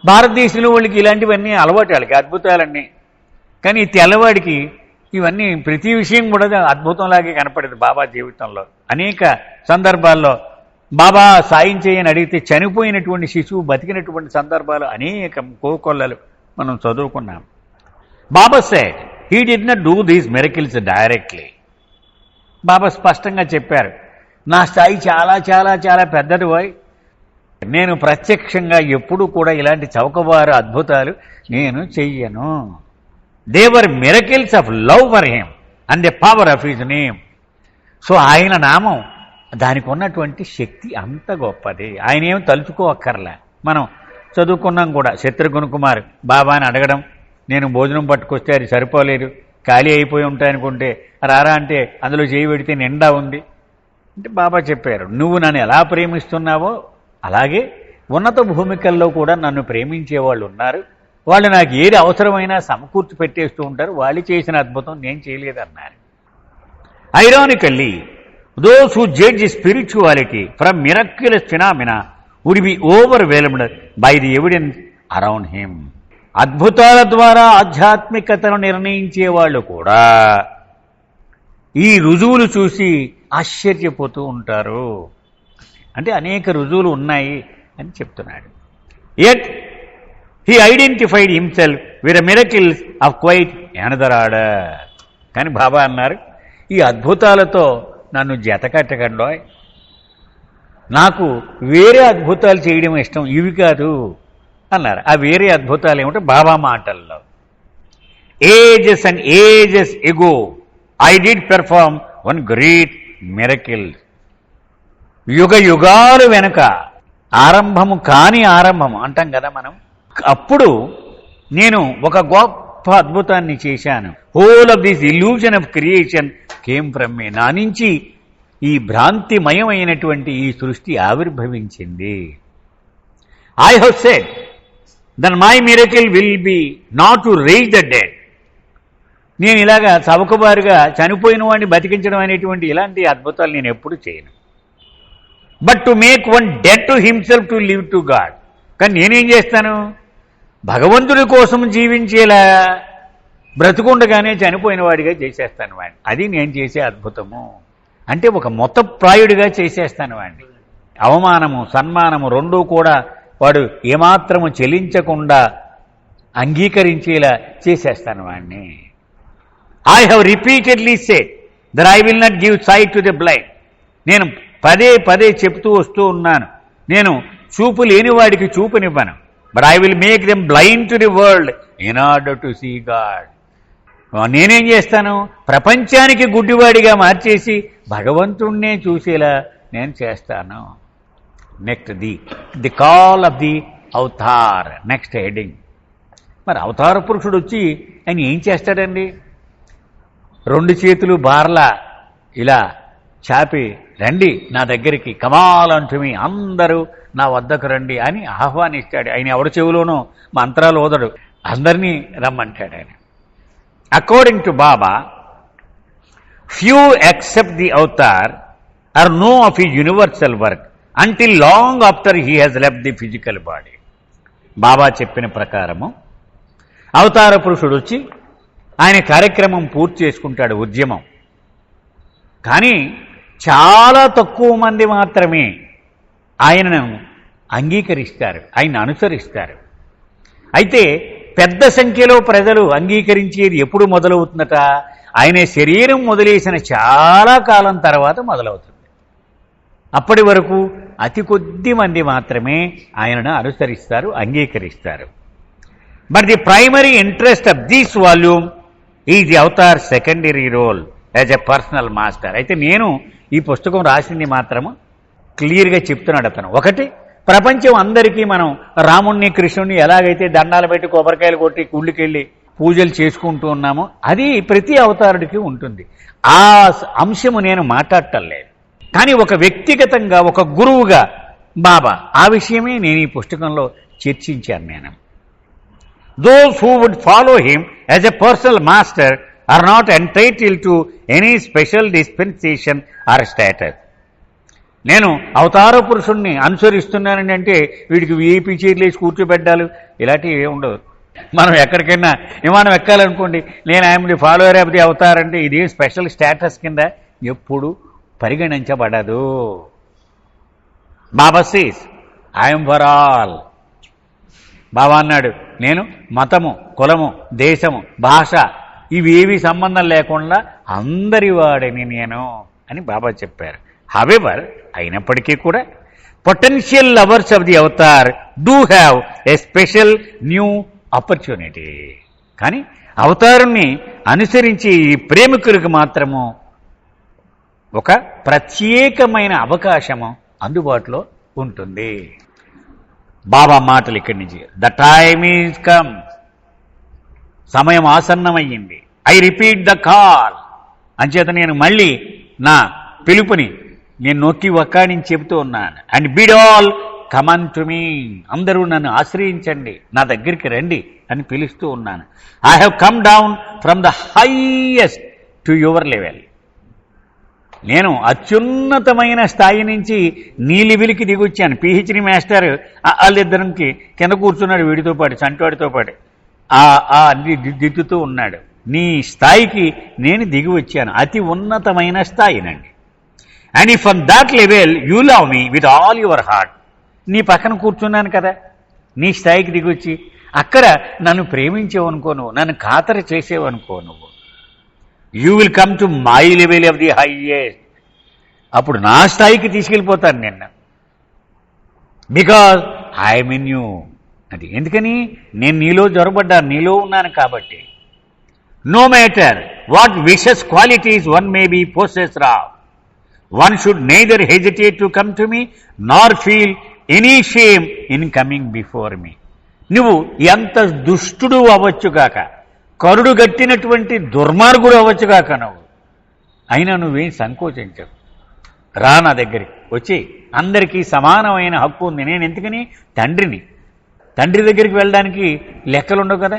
భారతదేశంలో వాళ్ళకి ఇలాంటివన్నీ అలవాటు, వాళ్ళకి అద్భుతాలన్నీ. కానీ ఈ తెల్లవాడికి ఇవన్నీ ప్రతి విషయం కూడా అద్భుతంలాగే కనపడేది బాబా జీవితంలో. అనేక సందర్భాల్లో బాబా సాయం చేయని అడిగితే చనిపోయినటువంటి శిశువు బతికినటువంటి సందర్భాలు అనేక కోకొల్లలు మనం చదువుకున్నాం. Baba said, he did not do these miracles directly. బాబా స్పష్టంగా చెప్పారు, నా స్థాయి చాలా చాలా చాలా పెద్దది పోయి, నేను ప్రత్యక్షంగా ఎప్పుడూ కూడా ఇలాంటి చౌకబారు అద్భుతాలు నేను చెయ్యను. They were miracles of love for him and the power of his name. So ఆయన నామం దానికి ఉన్నటువంటి శక్తి అంత గొప్పది. ఆయన ఏమి తలుచుకోక్కర్లే. మనం చదువుకున్నాం కూడా, శత్రుఘ్న కుమార్ బాబాని అడగడం, నేను భోజనం పట్టుకొస్తే అది సరిపోలేదు, ఖాళీ అయిపోయి ఉంటాయనుకుంటే రారా అంటే అందులో చేయి పెడితే నిండా ఉంది అంటే బాబా చెప్పారు, నువ్వు నన్ను ఎలా ప్రేమిస్తున్నావో అలాగే ఉన్నత భూమికల్లో కూడా నన్ను ప్రేమించేవాళ్ళు ఉన్నారు, వాళ్ళు నాకు ఏది అవసరమైనా సమకూర్చి పెట్టేస్తూ ఉంటారు, వాళ్ళు చేసిన అద్భుతం నేను చేయలేదన్నారు. Ironically those who judge spirituality from miraculous phenomena would be overwhelmed by the evidence around him. అద్భుతాల ద్వారా ఆధ్యాత్మికతను నిర్ణయించే వాళ్ళు కూడా ఈ రుజువులు చూసి ఆశ్చర్యపోతూ ఉంటారు. అంటే అనేక రుజువులు ఉన్నాయి అని చెప్తున్నాడు. Yet he identified himself with miracles of quite another order. కానీ బాబా అన్నారు, ఈ అద్భుతాలతో నన్ను జతకట్టకండో, నాకు వేరే అద్భుతాలు చేయడం ఇష్టం, ఇవి కాదు అన్నారు. ఆ వేరే అద్భుతాలు ఏమిటో బాబా మాటల్లో, ages and ages ago I did perform one great miracle. యుగ యుగాలు వెనుక, ఆరంభము కాని ఆరంభము అంటాం కదా మనం, అప్పుడు నేను ఒక గొప్ప అద్భుతాన్ని చేశాను. Whole of this illusion of creation came from మీ. నా నుంచి ఈ భ్రాంతిమయమైనటువంటి ఈ సృష్టి ఆవిర్భవించింది. I have said then my miracle will be not to raise the dead. నేను ఇలాగా చవకబారుగా చనిపోయిన వాడిని బతికించడం అనేటువంటి ఇలాంటి అద్భుతాలు నేను ఎప్పుడు చేయను. But to make one dead to himself to live to God. కానీ నేనేం చేస్తాను, భగవంతుడి కోసం జీవించేలా బ్రతుకుండగానే చనిపోయిన వాడిగా చేసేస్తాను వాడిని. అది నేను చేసే అద్భుతము. అంటే ఒక మొత్తప్రాయుడిగా చేసేస్తాను వాడిని. అవమానము సన్మానము రెండూ కూడా వాడు ఏమాత్రము చెలించకుండా అంగీకరించేలా చేసేస్తాను వాడిని. I have repeatedly said that I will not give sight to the blind. నేను పదే పదే చెప్తూ వస్తూ ఉన్నాను, నేను చూపు లేని వాడికి చూపునివ్వను. But I will make them blind to the world in order to see God. నేనేం చేస్తాను, ప్రపంచానికి గుడ్డివాడిగా మార్చేసి భగవంతుణ్ణే చూసేలా నేను చేస్తాను. Next the call of the avatar, next heading. మరి అవతార పురుషుడు వచ్చి ఆయన ఏం చేస్తాడండి, రెండు చేతులు బార్లా ఇలా చాపి రండి నా దగ్గరికి, కమాల్ అంటూ మీ అందరూ నా వద్దకు రండి అని ఆహ్వానిస్తాడు. ఆయన ఎవరి చెవులోనూ మంత్రాలు ఓదడు, అందరినీ రమ్మంటాడు ఆయన. According to Baba, few accept the avatar or know of his universal work until long after he has left the physical body. బాబా చెప్పిన ప్రకారము అవతార పురుషుడు వచ్చి ఆయన కార్యక్రమం పూర్తి చేసుకుంటాడు, ఉద్యమం. కానీ చాలా తక్కువ మంది మాత్రమే ఆయనను అంగీకరిస్తారు, ఆయన అనుసరిస్తారు. అయితే పెద్ద సంఖ్యలో ప్రజలు అంగీకరించేది ఎప్పుడు మొదలవుతుందట, ఆయన శరీరం మొదలేసిన చాలా కాలం తర్వాత మొదలవుతుంది. అప్పటి వరకు అతి కొద్ది మంది మాత్రమే ఆయనను అనుసరిస్తారు, అంగీకరిస్తారు. But the primary interest of this volume is the avatar secondary role as a personal master. అయితే నేను ఈ పుస్తకం రాసింది మాత్రము క్లియర్గా చెప్తున్నాడు అతను. ఒకటి, ప్రపంచం అందరికీ మనం రాముణ్ణి కృష్ణుణ్ణి ఎలాగైతే దండాలు పెట్టి కొబ్బరికాయలు కొట్టి గుళ్ళకెళ్ళి పూజలు చేసుకుంటూ ఉన్నామో అది ప్రతి అవతారుడికి ఉంటుంది. ఆ అంశము నేను మాట్లాడటం లేదు. కానీ ఒక వ్యక్తిగతంగా ఒక గురువుగా బాబా ఆ విషయమే నేను ఈ పుస్తకంలో చర్చించాను. నేను those who would follow him as a personal master are not entitled to any special dispensation or status. నేను అవతార పురుషుణ్ణి అనుసరిస్తున్నానని అంటే వీడికి వీఐపీ చైర్లు వేసి కూర్చోబెట్టాలి ఇలాంటివి ఏమి ఉండదు. మనం ఎక్కడికైనా విమానం ఎక్కాలనుకోండి, నేను I'm the follower of the Avatar అంటే ఇది స్పెషల్ స్టేటస్ కింద ఎప్పుడు పరిగణించబడదు. బాబా సేస్ ఐఎమ్ ఫర్ ఆల్. బాబా అన్నాడు, నేను మతము, కులము, దేశము, భాష ఇవేవి సంబంధం లేకుండా అందరి వాడిని నేను అని బాబా చెప్పారు. హవెవర్, అయినప్పటికీ కూడా potential lovers of the Avatar do have a special new opportunity. కానీ అవతారుణ్ణి అనుసరించి ఈ ప్రేమికులకు మాత్రము ఒక ప్రత్యేకమైన అవకాశము అందుబాటులో ఉంటుంది. బాబా మాటలు ఇక్కడి నుంచి, ద టైమ్ ఈజ్ కమ్, సమయం ఆసన్నమయ్యింది. ఐ రిపీట్ ద కాల్, అంచేత నేను మళ్ళీ నా పిలుపుని నేను నొక్కి ఒక్కాడిని చెబుతూ ఉన్నాను. And bid all come to me, అందరూ నన్ను ఆశ్రయించండి, నా దగ్గరికి రండి అని పిలుస్తూ ఉన్నాను. I have come down from the highest to your level. నేను అత్యున్నతమైన స్థాయి నుంచి నీ లెవెల్కి దిగొచ్చాను. పిహెచ్డి మాస్టర్ వాళ్ళిద్దరికి కింద కూర్చున్నాడు, వీడితో పాటు చంటివాడితో పాటు దిద్దుతూ ఉన్నాడు. నీ స్థాయికి నేను దిగి వచ్చాను, అతి ఉన్నతమైన స్థాయినండి. And if on that level you love me with all your heart, నీ పక్కన కూర్చున్నాను కదా, నీ స్థాయికి దిగొచ్చి అక్కడ నన్ను ప్రేమించేవనుకో, నువ్వు నన్ను ఖాతరు చేసేవనుకో, నువ్వు you will come to my level of the highest. అప్పుడు నా స్థాయికి తీసుకెళ్ళిపోతాను నిన్న, బికాజ్ ఐఎమ్ ఇన్ యూ. అది ఎందుకని, నేను నీలో జొరబడ్డాను, నీలో ఉన్నాను కాబట్టి. No matter what vicious qualities one may be possessed of, one should neither hesitate to come to me nor feel any shame in coming before me. నువ్వు ఎంత దుష్టుడు అవ్వచ్చుగాక, కరుడు గట్టినటువంటి దుర్మార్గుడు అవ్వచ్చుగాక, నువ్వు అయినా నువ్వేం సంకోచించవు, రా నా దగ్గరికి వచ్చి, అందరికీ సమానమైన హక్కు ఉంది. నేను ఎందుకని, తండ్రిని, తండ్రి దగ్గరికి వెళ్ళడానికి లెక్కలుండవు కదా.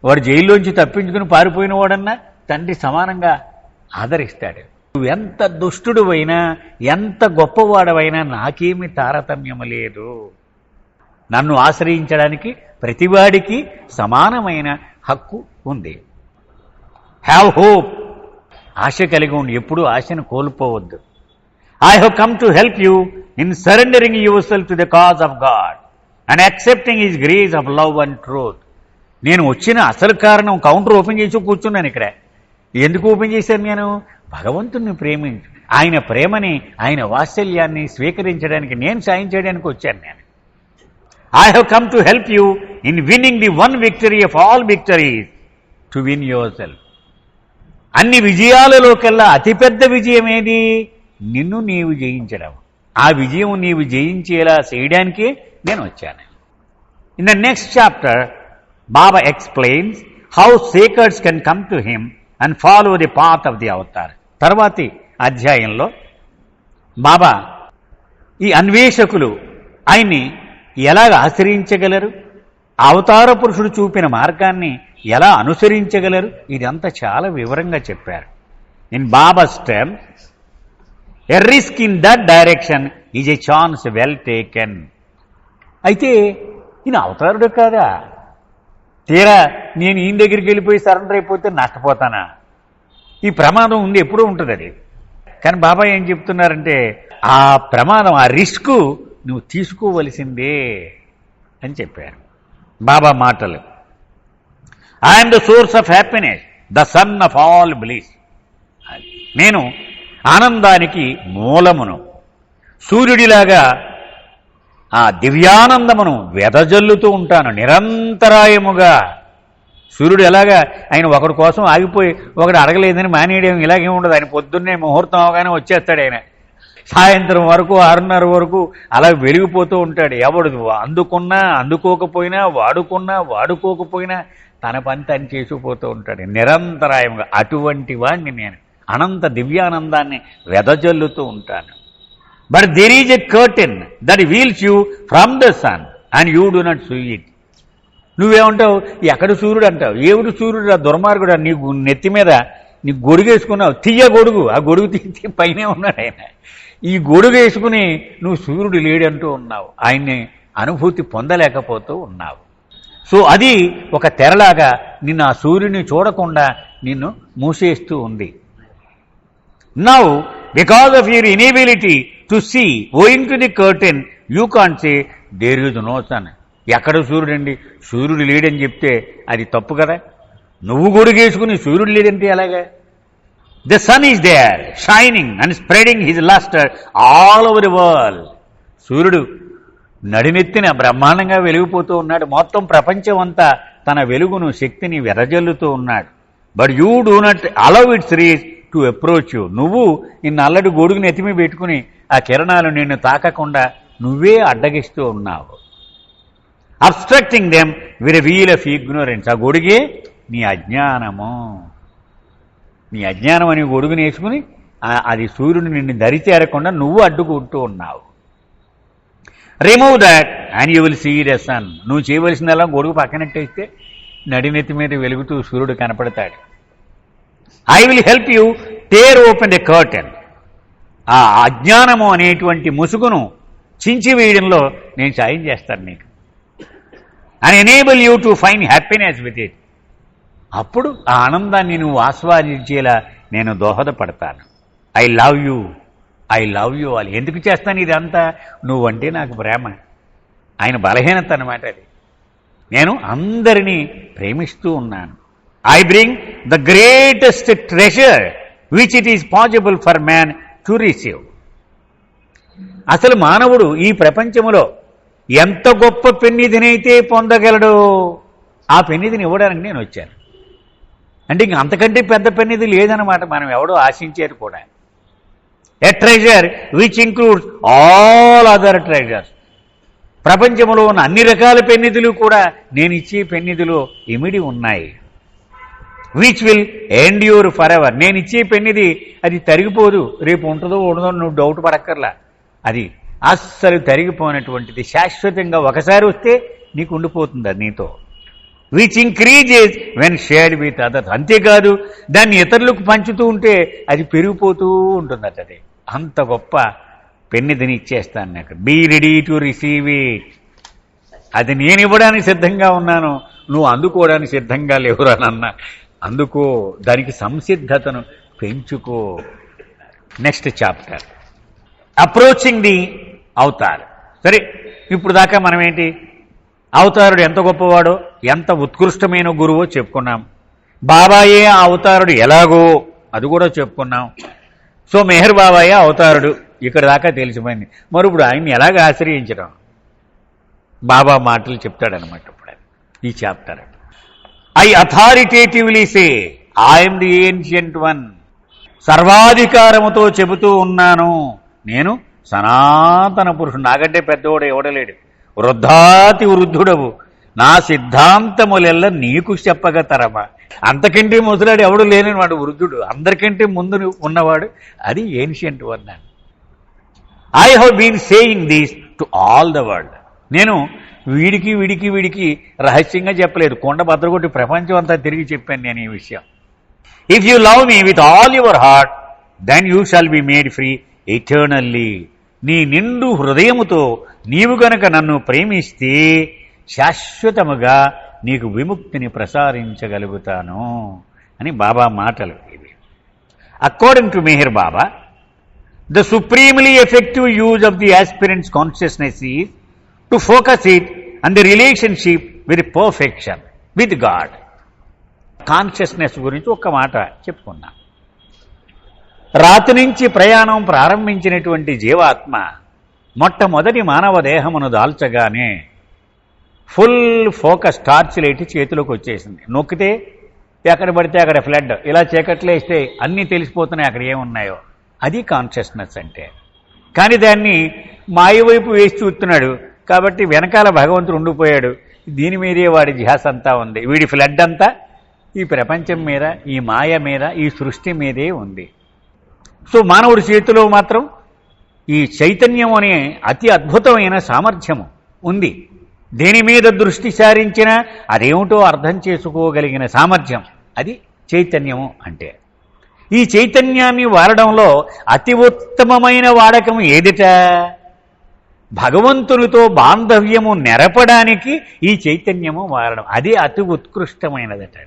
వాడు జైల్లోంచి తప్పించుకుని పారిపోయిన వాడన్నా తండ్రి సమానంగా ఆదరిస్తాడు. నువ్వు ఎంత దుష్టుడు అయినా, ఎంత గొప్పవాడవైనా నాకేమీ తారతమ్యం లేదు. నన్ను ఆశ్రయించడానికి ప్రతివాడికి సమానమైన హక్కు ఉంది. హ్యావ్ హోప్, ఆశ కలిగి ఉండి ఎప్పుడూ ఆశను కోల్పోవద్దు. I have come to help you in surrendering yourself to the cause of God and accepting his grace of love and truth. నేను వచ్చిన అసలు కారణం, కౌంటర్ ఓపెన్ చేసి కూర్చున్నాను ఇక్కడ. ఎందుకు ఓపెన్ చేశాను నేను? భగవంతుణ్ణి ప్రేమించు, ఆయన ప్రేమని, ఆయన వాత్సల్యాన్ని స్వీకరించడానికి, నేను సాయం చేయడానికి వచ్చాను నేను. I have come to help you in winning the one victory of all victories, to win yourself. అన్ని విజయాలలోకెల్లా అతిపెద్ద విజయం ఏది? నిన్ను నీవు జయించడం. ఆ విజయం నీవు జయించేలా చేయడానికే నేను వచ్చాను. In the next chapter, Baba explains how seekers can come to him and follow the path of the avatar. తర్వాతి అధ్యాయంలో బాబా ఈ అన్వేషకులు ఆయన్ని ఎలాగ ఆశ్రయించగలరు, అవతార పురుషుడు చూపిన మార్గాన్ని ఎలా అనుసరించగలరు, ఇదంతా చాలా వివరంగా చెప్పారు. In babas term, a risk in that direction is a chance well taken. అయితే ఈయన అవతారుడు కాదా, తీరా నేను ఈయన దగ్గరికి వెళ్ళిపోయి సరెండర్ అయిపోతే నష్టపోతానా? ఈ ప్రమాదం ఉంది, ఎప్పుడూ ఉంటుంది అది. కానీ బాబా ఏం చెప్తున్నారంటే, ఆ ప్రమాదం, ఆ రిస్క్ నువ్వు తీసుకోవలసిందే అని చెప్పారు. బాబా మాటలు, I'm the source of happiness, the son of all bliss. నేను ఆనందానికి మూలమును, సూర్యుడిలాగా ఆ దివ్యానందమును వెదజల్లుతూ ఉంటాను నిరంతరాయముగా. సూర్యుడు ఎలాగా, ఆయన ఒకడి కోసం ఆగిపోయి ఒకడు అడగలేదని మానేయడం ఇలాగే ఉండదు. ఆయన పొద్దున్నే ముహూర్తం అవగానే వచ్చేస్తాడు. ఆయన సాయంత్రం వరకు 6:30 వరకు అలా వెలిగిపోతూ ఉంటాడు. ఎవడు అందుకున్నా అందుకోకపోయినా వాడుకున్నా వాడుకోకపోయినా తన పని తను చేసుకుపోతూ ఉంటాడు నిరంతరాయంగా. అటువంటి వాడిని నేను అనంత దివ్యానందాన్ని వెదజల్లుతూ ఉంటాను. But there is a curtain that veils you from the sun and you do not see it. నువ్వేమంటావు, ఎక్కడ సూర్యుడు అంటావు. ఏమిడు సూర్యుడు? ఆ దుర్మార్గుడు నీకు నెత్తి మీద నీ గొడుగు వేసుకున్నావు, తీయ గొడుగు. ఆ గొడుగు తీసి పైనే ఉన్నాడు ఆయన. ఈ గొడుగు వేసుకుని నువ్వు సూర్యుడు లేడంటూ ఉన్నావు, ఆయన్ని అనుభూతి పొందలేకపోతూ ఉన్నావు. సో అది ఒక తెరలాగా నిన్ను ఆ సూర్యుని చూడకుండా నిన్ను మూసేస్తూ ఉంది. Now because of your inability to see owing to the curtain you can't say there is no sun. ఎక్కడ సూర్యుడండి? సూర్యుడు లేడని చెప్తే అది తప్పు కదా. నువ్వు గొడుగేసుకుని సూర్యుడు లేడంటే ఎలాగా? The sun is there shining and spreading his lustre all over the world. సూర్యుడు నడినెత్తిన బ్రహ్మాండంగా వెలిగిపోతూ ఉన్నాడు. మొత్తం ప్రపంచం అంతా తన వెలుగును శక్తిని వెదజల్లుతూ ఉన్నాడు. But you do not allow its rays to approach you. నువ్వు నిన్ను అల్లడి గొడుగుని ఎత్తిమి పెట్టుకుని ఆ కిరణాలు నిన్ను తాకకుండా నువ్వే అడ్డగిస్తూ ఉన్నావు. Obstructing them with a veil of ignorance. ఆ గొడుగే నీ అజ్ఞానము. నీ అజ్ఞానం అని గొడుగుని వేసుకుని అది సూర్యుడు నిన్ను దరిచేరకుండా నువ్వు అడ్డుకుంటూ ఉన్నావు. Remove that and you will see the sun. నువ్వు చేయవలసిందల్లా గొడుగు పక్కనట్టేస్తే నడినెత్తి మీద వెలుగుతూ సూర్యుడు కనపడతాడు. I will help you tear open the curtain. ఆ అజ్ఞానము అనేటువంటి ముసుగును చించి వేయడంలో నేను సాయం చేస్తాను నీకు. And enable you to find happiness with it. అప్పుడు ఆ ఆనందాన్ని నువ్వు ఆస్వాదించేలా నేను దోహదపడతాను. I love you, I love you అని. ఎందుకు చేస్తాను ఇదంతా? నువ్వంటే నాకు ప్రేమ. ఆయన బలహీనత అన్నమాట అది. నేను అందరినీ ప్రేమిస్తూ ఉన్నాను. I bring the greatest treasure which it is possible for man to receive. అసలు మానవుడు ఈ ప్రపంచంలో ఎంత గొప్ప పెన్నిధినైతే పొందగలడో ఆ పెన్నిధిని ఇవ్వడానికి నేను వచ్చాను. అంటే ఇంక అంతకంటే పెద్ద పెన్నిధి లేదనమాట. మనం ఎవడో ఆశించేది కూడా. ఎ treasure which includes all other treasures. ప్రపంచంలో ఉన్న అన్ని రకాల పెన్నిధులు కూడా నేను ఇచ్చే పెన్నిధులు ఇమిడి ఉన్నాయి. Which will endure for ever. నేను ఇచ్చే పెన్నిధి అది తరిగిపోదు. రేపు ఉంటుందో ఉండదో నువ్వు డౌట్ పడక్కర్లా. అది అస్సలు తరిగిపోయినటువంటిది, శాశ్వతంగా ఒకసారి వస్తే నీకు ఉండిపోతుంది అది నీతో. Which increases when shared with others. అంతేకాదు దాన్ని ఇతరులకు పంచుతూ ఉంటే అది పెరిగిపోతూ ఉంటుందట. అది అంత గొప్ప పెన్నిధిని ఇచ్చేస్తాను నాకు. Be ready to receive it. అది నేను ఇవ్వడానికి సిద్ధంగా ఉన్నాను, నువ్వు అందుకోవడానికి సిద్ధంగా లేవురానన్నా. అందుకో, దానికి సంసిద్ధతను పెంచుకో. Next chapter approaching the avatar. సరే, ఇప్పుడు దాకా మనం ఏంటి, అవతారుడు ఎంత గొప్పవాడో, ఎంత ఉత్కృష్టమైన గురువో చెప్పుకున్నాం. బాబాయే ఆ అవతారుడు ఎలాగో అది కూడా చెప్పుకున్నాం. సో మెహర్ బాబాయే అవతారుడు ఇక్కడ దాకా తెలిసిపోయింది. మరి ఇప్పుడు ఆయన్ని ఎలాగ ఆశ్రయించడం? బాబా మాటలు చెప్తాడనమాట ఇప్పుడు ఈ chapter. I authoritatively say I'm the ancient one. సర్వాధికారముతో చెబుతూ ఉన్నాను, నేను సనాతన పురుషుడు. నాకంటే పెద్దవాడు ఎవడలేడు. వృద్ధాతి వృద్ధుడవు, నా సిద్ధాంతములెల్ల నీకు చెప్పగ తరమా. అంతకంటే ముసలాడు ఎవడు లేని వాడు వృద్ధుడు, అందరికంటే ముందు ఉన్నవాడు. అది ancient one. I have been saying these to all the world. నేను వీడికి వీడికి వీడికి రహస్యంగా చెప్పలేదు, కొండ బద్దరగొట్టి ప్రపంచం అంతా తిరిగి చెప్పాను నేను ఈ విషయం. If you love me with all your heart then you shall be made free eternally. నీ నిండు హృదయముతో నీవు గనక నన్ను ప్రేమిస్తే శాశ్వతముగా నీకు విముక్తిని ప్రసారించగలుగుతాను అని బాబా మాటలు ఇవి. According to Meher Baba, the supremely effective use of the aspirant's consciousness is to focus it on the relationship with perfection with God. Consciousness గురించి ఒక్క మాట చెప్పుకున్నా. రాతి నుంచి ప్రయాణం ప్రారంభించినటువంటి జీవాత్మ మొట్టమొదటి మానవ దేహమును దాల్చగానే ఫుల్ ఫోకస్ టార్చ్ లైట్ చేతిలోకి వచ్చేసింది. నొక్కితే ఎక్కడ పడితే అక్కడ ఫ్లడ్, ఇలా చీకట్లేస్తే అన్నీ తెలిసిపోతున్నాయి అక్కడ ఏమున్నాయో. అది కాన్షియస్నెస్ అంటే. కానీ దాన్ని మాయవైపు వేసి చూస్తున్నాడు. కాబట్టి వెనకాల భగవంతుడు ఉండిపోయాడు. దీని మీదే వాడి ధ్యాస అంతా ఉంది. వీడి ఫ్లడ్ అంతా ఈ ప్రపంచం మీద, ఈ మాయ మీద, ఈ సృష్టి మీదే ఉంది. సో మానవుడి చేతిలో మాత్రం ఈ చైతన్యం అనే అతి అద్భుతమైన సామర్థ్యము ఉంది. దేని మీద దృష్టి సారించినా అదేమిటో అర్థం చేసుకోగలిగిన సామర్థ్యం, అది చైతన్యము అంటే. ఈ చైతన్యాన్ని వాడడంలో అతి ఉత్తమమైన వాడకం ఏదిట? భగవంతునితో బాంధవ్యము నెరపడానికి ఈ చైతన్యము వాడడం, అది అతి ఉత్కృష్టమైనదట.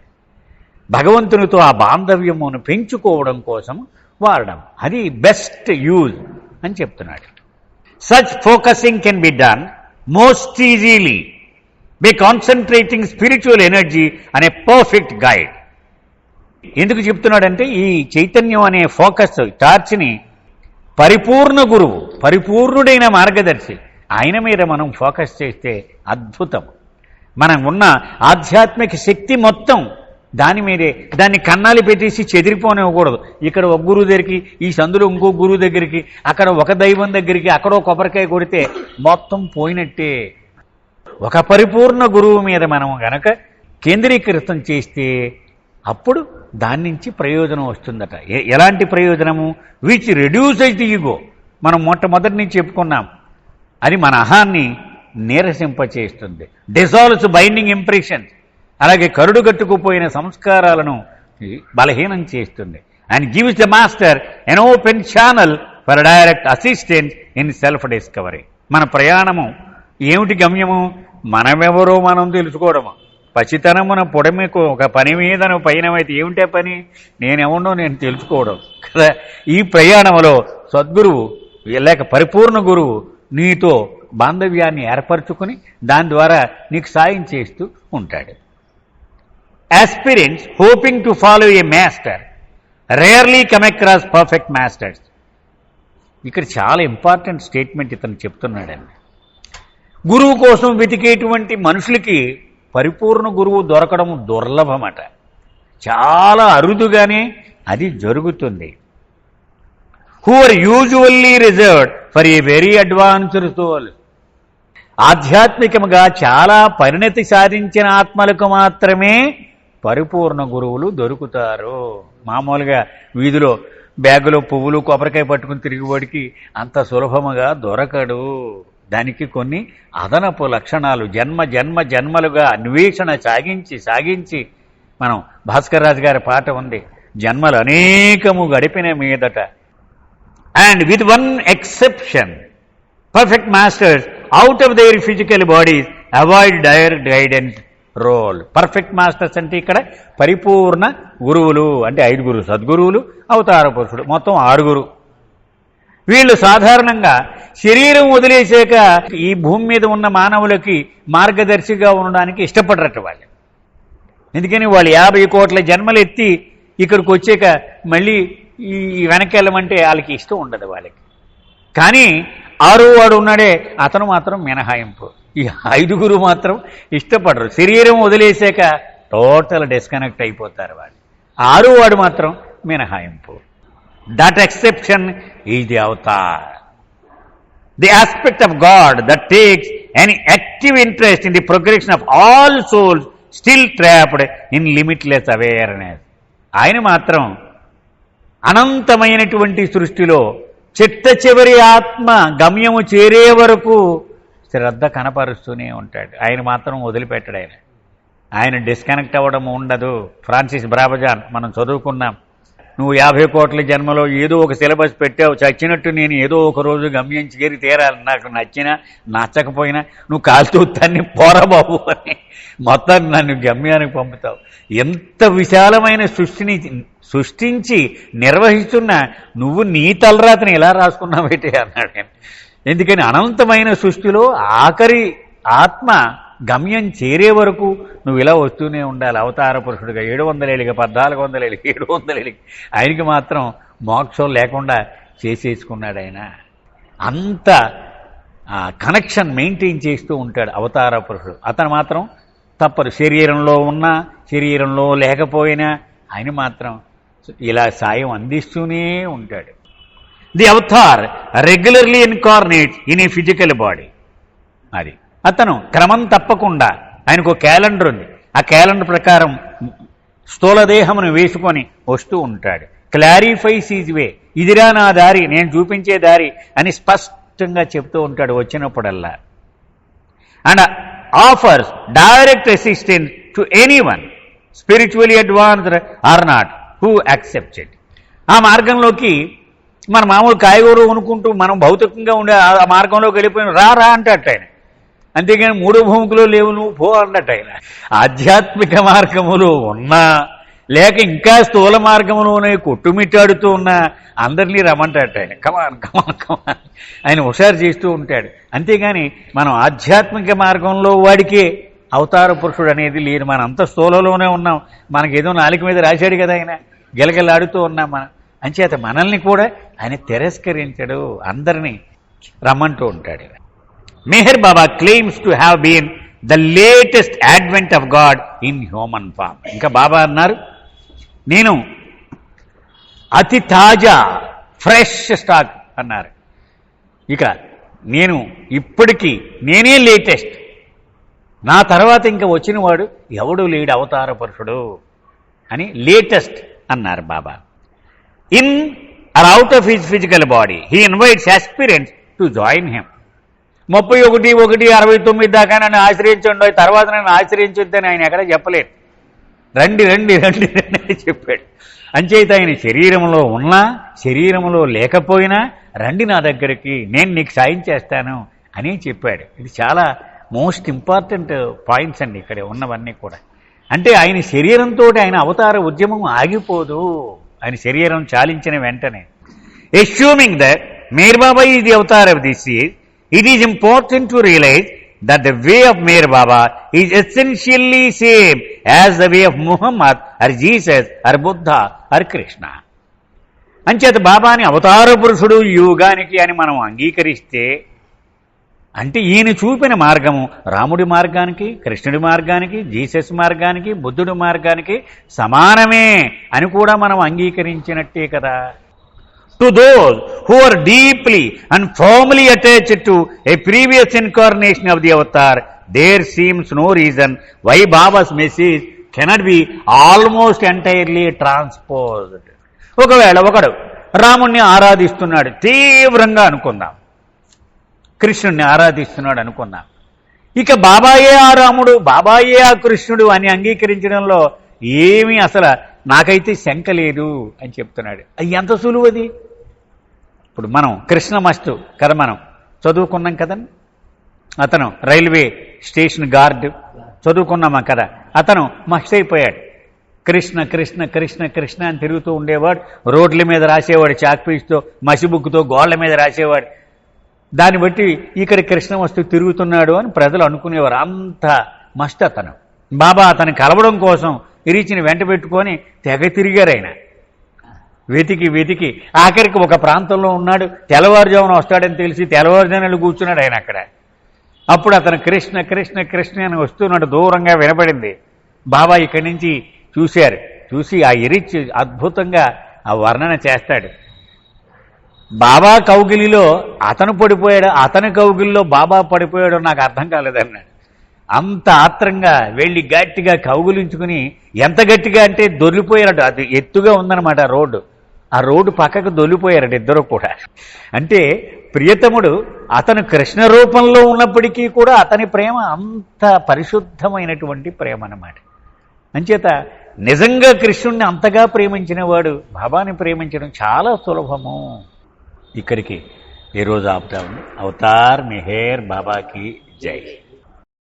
భగవంతునితో ఆ బాంధవ్యమును పెంచుకోవడం కోసం వాడడం, అది బెస్ట్ యూజ్ అని చెప్తున్నాడు. Such focusing can be done most easily by concentrating spiritual energy అనే పర్ఫెక్ట్ గైడ్. ఎందుకు చెప్తున్నాడంటే ఈ చైతన్యం అనే ఫోకస్ టార్చ్ని పరిపూర్ణ గురువు, పరిపూర్ణుడైన మార్గదర్శి, ఆయన మీద మనం ఫోకస్ చేస్తే అద్భుతం. మనం ఉన్న ఆధ్యాత్మిక శక్తి మొత్తం దాని మీదే, దాన్ని కన్నాలు పెట్టేసి చెదిరిపోనివ్వకూడదు. ఇక్కడ ఒక గురువు దగ్గరికి, ఈ సందులో ఇంకో గురువు దగ్గరికి, అక్కడ ఒక దైవం దగ్గరికి, అక్కడో కొబ్బరికాయ కొడితే మొత్తం పోయినట్టే. ఒక పరిపూర్ణ గురువు మీద మనం గనక కేంద్రీకృతం చేస్తే అప్పుడు దాని నుంచి ప్రయోజనం వస్తుందట. ఎలాంటి ప్రయోజనము? Which reduces the ego. మనం మొట్టమొదటి నుంచి చెప్పుకున్నాం, అది మన అహాన్ని నీరసింపచేస్తుంది. డిజాల్వ్స్ బైండింగ్ ఇంప్రెషన్స్, అలాగే కరుడుగట్టుకుపోయిన సంస్కారాలను బలహీనం చేస్తుంది. And gives the master an open channel for direct assistance in self discovery. మన ప్రయాణము ఏమిటి? గమ్యము మనమెవరో మనం తెలుసుకోవడము. పసితనమున పొడమికు ఒక పని మీదను పయనమైతే ఏమిటే పని? నేనెవడో నేను తెలుసుకోవడం కదా. ఈ ప్రయాణంలో సద్గురువు లేక పరిపూర్ణ గురువు నీతో బాంధవ్యాన్ని ఏర్పరచుకుని దాని ద్వారా నీకు సాయం చేస్తూ ఉంటాడు. Aspirants hoping to follow a master rarely come across perfect masters. ఇక్కడ చాలా ఇంపార్టెంట్ స్టేట్మెంట్ ఇతను చెప్తున్నాడండి. గురువు కోసం వెతికేటువంటి మనుషులకి పరిపూర్ణ గురువు దొరకడం దుర్లభమట. చాలా అరుదుగానే అది జరుగుతుంది. Who are usually reserved for a very advanced soul. ఆధ్యాత్మికముగా చాలా పరిణతి సాధించిన ఆత్మలకు మాత్రమే పరిపూర్ణ గురువులు దొరుకుతారు. మామూలుగా వీధిలో బ్యాగులో పువ్వులు కొబ్బరికాయ పట్టుకుని తిరిగివాడికి అంత సులభముగా దొరకడు. దానికి కొన్ని అదనపు లక్షణాలు జన్మలుగా అన్వేషణ సాగించి మనం భాస్కర్ రాజు గారి పాట ఉంది, జన్మలు అనేకము గడిపిన మీదట. And with one exception, perfect masters out of their physical bodies avoid their guidance role. Perfect masters అంటే ఇక్కడ పరిపూర్ణ గురువులు అంటే 5 సద్గురువులు, అవతార పురుషుడు, మొత్తం 6. వీళ్ళు సాధారణంగా శరీరం వదిలేసాక ఈ భూమి మీద ఉన్న మానవులకి మార్గదర్శిగా ఉండడానికి ఇష్టపడరట వాళ్ళు. ఎందుకని వాళ్ళు 50 కోట్ల జన్మలు ఎత్తి ఇక్కడికి వచ్చాక మళ్ళీ ఈ వెనక్కి వెళ్ళమంటే వాళ్ళకి ఇష్టం ఉండదు వాళ్ళకి. కానీ 6వ వాడు ఉన్నాడే అతను మాత్రం మినహాయింపు. ఈ 5 మాత్రం ఇష్టపడరు. శరీరం వదిలేసాక టోటల్ డిస్కనెక్ట్ అయిపోతారు వాళ్ళు. 6వ వాడు మాత్రం మినహాయింపు. That exception is the Avatar, the aspect of God that takes any active interest in the progression of all souls still trapped in limitless awareness. ఆయన మాత్రం అనంతమైనటువంటి సృష్టిలో చిట్ట చివరి ఆత్మ గమ్యము చేరే వరకు శ్రద్ధ కనపరుస్తూనే ఉంటాడు. ఆయన మాత్రం వదిలిపెట్టాడు. ఆయన డిస్కనెక్ట్ అవ్వడం ఉండదు. ఫ్రాన్సిస్ బ్రాబజాన్ మనం చదువుకున్నాం. నువ్వు 50 కోట్ల జన్మలో ఏదో ఒక సిలబస్ పెట్టావు, చచ్చినట్టు నేను ఏదో ఒక రోజు గమ్యం చేరి తీరాలి, నాకు నచ్చినా నచ్చకపోయినా నువ్వు కాలుతూ తన్ని పోరబాబు అని మొత్తం నన్ను గమ్యానికి పంపుతావు. ఎంత విశాలమైన సృష్టించి నిర్వహిస్తున్నా నువ్వు నీ తలరాతని ఎలా రాసుకున్నావేటే అన్నాడు. ఎందుకని అనంతమైన సృష్టిలో ఆఖరి ఆత్మ గమ్యం చేరే వరకు నువ్వు ఇలా వస్తూనే ఉండాలి. అవతార పురుషుడిగా 700 ఏళ్ళకి 1400 ఏళ్ళకి 700 ఏళ్ళకి ఆయనకి మాత్రం మోక్షం లేకుండా చేసేసుకున్నాడు. ఆయన అంత కనెక్షన్ మెయింటైన్ చేస్తూ ఉంటాడు అవతార పురుషుడు. అతను మాత్రం తప్పదు. శరీరంలో ఉన్నా శరీరంలో లేకపోయినా ఆయన మాత్రం ఇలా సాయం అందిస్తూనే ఉంటాడు. The Avatar regularly incarnate in a physical body. అది అతను క్రమం తప్పకుండా ఆయనకు క్యాలెండర్ ఉంది. ఆ క్యాలెండర్ ప్రకారం స్థూలదేహమును వేసుకొని వస్తూ ఉంటాడు. క్లారిఫైస్ ఈజ్ వే, ఇదిరా నా దారి, నేను చూపించే దారి అని స్పష్టంగా చెప్తూ ఉంటాడు వచ్చినప్పుడల్లా. And offers direct assistance to anyone spiritually advanced or not who accepts it. ఆ మార్గంలోకి మన మామూలు కాయగూరు అనుకుంటూ మనం భౌతికంగా ఉండే ఆ మార్గంలోకి వెళ్ళిపోయిన రా అంటట్టు ఆయన. అంతేగాని మూడు భూముకులో లేవు నువ్వు పో అన్నట్టు ఆయన. ఆధ్యాత్మిక మార్గములో ఉన్నా లేక ఇంకా స్థూల మార్గంలోనే కొట్టుమిట్టాడుతూ ఉన్నా అందరినీ రమ్మంటాడు ఆయన. కమాన్ కమాన్ కమాన్ ఆయన హుషారు చేస్తూ ఉంటాడు. అంతేగాని మనం ఆధ్యాత్మిక మార్గంలో వాడికే అవతార పురుషుడు అనేది లేదు. మనం అంత స్థూలలోనే ఉన్నాం. మనకేదో నాలుక మీద రాశాడు కదా ఆయన, గిలగిలాడుతూ ఉన్నాం మనం. అంచేత మనల్ని కూడా ఆయన తిరస్కరించడు, అందరినీ రమ్మంటూ ఉంటాడు. Meher Baba claims to have been the latest advent of God in human form. ఇంకా బాబా అన్నారు, నేను అతి తాజా ఫ్రెష్ స్టాక్ అన్నారు. ఇక నేను ఇప్పటికీ నేనే లేటెస్ట్, నా తర్వాత ఇంకా వచ్చినవాడు ఎవడు లేడు అవతార పురుషుడు అని లేటెస్ట్ అన్నారు Baba. In or out of his physical body he invites aspirants to join him. 31-1-69 దాకా నన్ను ఆశ్రయించండి, తర్వాత నన్ను ఆశ్రయించొద్దని ఆయన ఎక్కడ చెప్పలేదు. రండి రండి రండి రండి అని చెప్పాడు. అంచేత ఆయన శరీరంలో ఉన్నా శరీరంలో లేకపోయినా రండి నా దగ్గరికి, నేను నీకు సాయం చేస్తాను అని చెప్పాడు. ఇది చాలా మోస్ట్ ఇంపార్టెంట్ పాయింట్స్ అండి ఇక్కడ ఉన్నవన్నీ కూడా. అంటే ఆయన శరీరంతో ఆయన అవతార ఉద్యమం ఆగిపోదు, ఆయన శరీరం చాలించిన వెంటనే. Assuming that Meher Baba is the avatar of this age, it is important to realize that the way of Meher Baba is essentially same as the way of Muhammad or Jesus or Buddha or Krishna. అంచేత బాబాని అవతార పురుషుడు యుగానికి అని మనం అంగీకరిస్తే, అంటే ఈయన చూపిన మార్గము రాముడి మార్గానికి, కృష్ణుడి మార్గానికి, జీసస్ మార్గానికి, బుద్ధుడి మార్గానికి సమానమే అని కూడా మనం అంగీకరించినట్టే కదా. To those who are deeply and firmly attached to a previous incarnation of the avatar, there seems no reason why Baba's message cannot be almost entirely transposed. ఒకవేళ ఒకడు రాముణ్ణి ఆరాధిస్తున్నాడు తీవ్రంగా అనుకుందాం, కృష్ణుణ్ణి ఆరాధిస్తున్నాడు అనుకుందాం, ఇక బాబాయే ఆ రాముడు, బాబాయే ఆ కృష్ణుడు అని అంగీకరించడంలో ఏమీ అసలు నాకైతే శంక లేదు అని చెప్తున్నాడు. అది ఎంత సులువది. ఇప్పుడు మనం కృష్ణ మస్తు కదా మనం చదువుకున్నాం కదండి. అతను రైల్వే స్టేషన్ గార్డు చదువుకున్నామా కదా, అతను మస్తు అయిపోయాడు. కృష్ణ కృష్ణ కృష్ణ కృష్ణ అని తిరుగుతూ ఉండేవాడు. రోడ్ల మీద రాసేవాడు చాక్పీస్తో, మసిబుక్కుతో గోళ్ల మీద రాసేవాడు. దాన్ని బట్టి ఇక్కడ కృష్ణ వస్తు తిరుగుతున్నాడు అని ప్రజలు అనుకునేవారు. అంత మస్తు అతను. బాబా అతను కలవడం కోసం ఇరిచిన వెంట పెట్టుకొని తెగ తిరిగారు ఆయన. వెతికి వెతికి ఆఖరికి ఒక ప్రాంతంలో ఉన్నాడు. తెల్లవారుజామున వస్తాడని తెలిసి తెల్లవారుజామున కూర్చున్నాడు ఆయన అక్కడ. అప్పుడు అతను కృష్ణ కృష్ణ కృష్ణ అని వస్తున్నాడు, దూరంగా వినపడింది. బాబా ఇక్కడి నుంచి చూశారు. చూసి ఆ ఇరిచి అద్భుతంగా ఆ వర్ణన చేస్తాడు. బాబా కౌగిలిలో అతను పడిపోయాడు, అతని కౌగిలిలో బాబా పడిపోయాడు, నాకు అర్థం కాలేదన్నాడు. అంత ఆత్రంగా వెళ్ళి గట్టిగా కౌగులించుకుని, ఎంత గట్టిగా అంటే దొర్లిపోయారట. అది ఎత్తుగా ఉందన్నమాట రోడ్డు. ఆ రోడ్డు పక్కకు దొల్లిపోయారట ఇద్దరు కూడా. అంటే ప్రియతముడు అతను కృష్ణ రూపంలో ఉన్నప్పటికీ కూడా అతని ప్రేమ అంత పరిశుద్ధమైనటువంటి ప్రేమ అన్నమాట. అంచేత నిజంగా కృష్ణుణ్ణి అంతగా ప్రేమించిన వాడు బాబాని ప్రేమించడం చాలా సులభము. ఇక్కడికి ఈరోజు ఆపుతాము. అవతార్ మెహర్ బాబాకి జై.